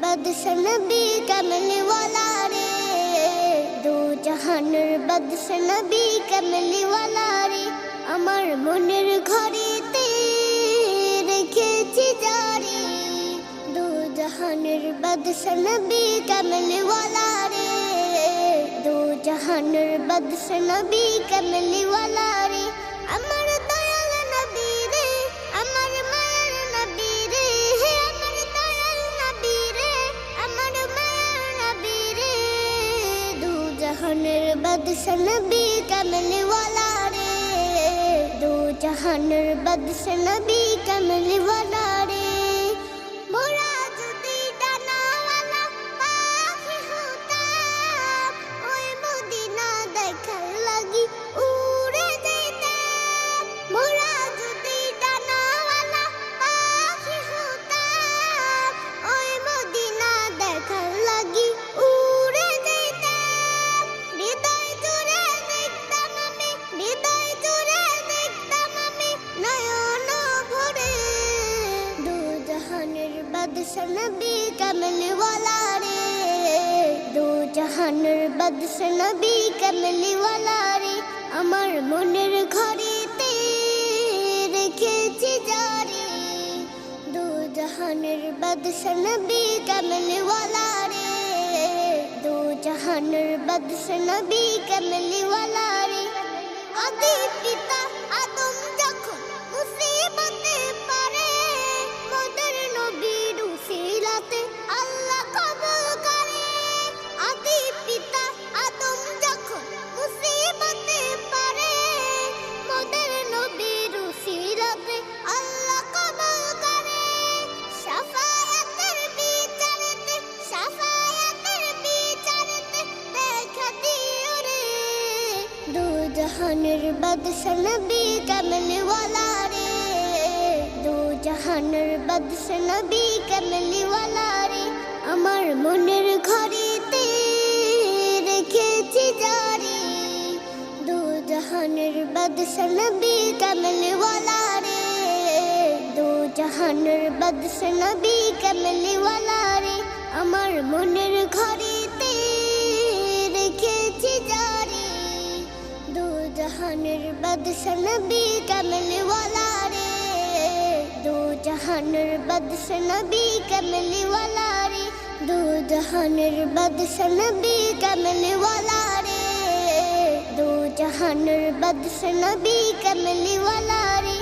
বাদশা নবী কমলি ওয়ালা রে, দু জাহানের বাদশা নবী কমলি ওয়ালা রে। আমার মনের ঘরেতে রেখেছি জারি, দু জাহানের বাদশা নবী কমলি ওয়ালা রে, দু জাহানের বাদশা নবী কমলি ওয়ালা রে। আমার দয়াল নবী রে, আমার মায়ার নবী রে, আমার দয়াল নবী রে, আমার মায়ার নবী রে, দু জাহানের বাদশা নবী কমলি ওয়ালা রে, দু জাহানের বাদশা নবী কমলি ওয়ালা রে। মোরা যদি ডানাওয়ালা পাখি হতাম, ওই মদিনা দেখার লাগি উড়ে যেতাম। মোরা যদি ডানাওয়ালা পাখি হতাম, ওই মদিনা দেখার লাগি উড়ে যেতাম। হৃদয় জুড়ে দেখতাম আমি, হৃদয় জুড়ে দেখতাম আমি নয়ন ভরে, দু জাহানের বাদশা নবী কমলি ওয়ালা রে, দু জাহানের বাদশা নবী কমলি ওয়ালা রে। আমার মনের ঘরেতে রেখেছি জারি, দু জাহানের বাদশা নবী কমলি ওয়ালা রে, দু জাহানের বাদশা নবী কমলি ওয়ালা রে। আদি পিতা আদম যখন মুসিবতে পড়ে, মোদের নবীর উসিলাতে আল্লাহ কবুল করে। আদি পিতা আদম যখন মুসিবতে পড়ে, মোদের নবীর উসিলাতে আল্লাহ কবুল করে। শাফায়াতের বিচারেতে, শাফায়াতের বিচারেতে দেখা দিও রে, দু জাহানের বাদশা নবী কমলি ওয়ালা রে, দু জাহানের বাদশা নবী কমলি ওয়ালা রে। আমার মনের ঘরেতে রেখেছি জারি, দু জাহানের বাদশা নবী কমলি ওয়ালা রে, দু জাহানের বাদশা নবী কমলি ওয়ালা রে। আমার মনের ঘরেতে রেখেছি জারি, দু জাহানের বাদশা নবী কমলি ওয়ালা রে, দু জাহানের বাদশা নবী কমলি ওয়ালা রে, দু জাহানের বাদশা নবী কমলি ওয়ালা রে, দু জাহানের বাদশা নবী কমলি ওয়ালা রে।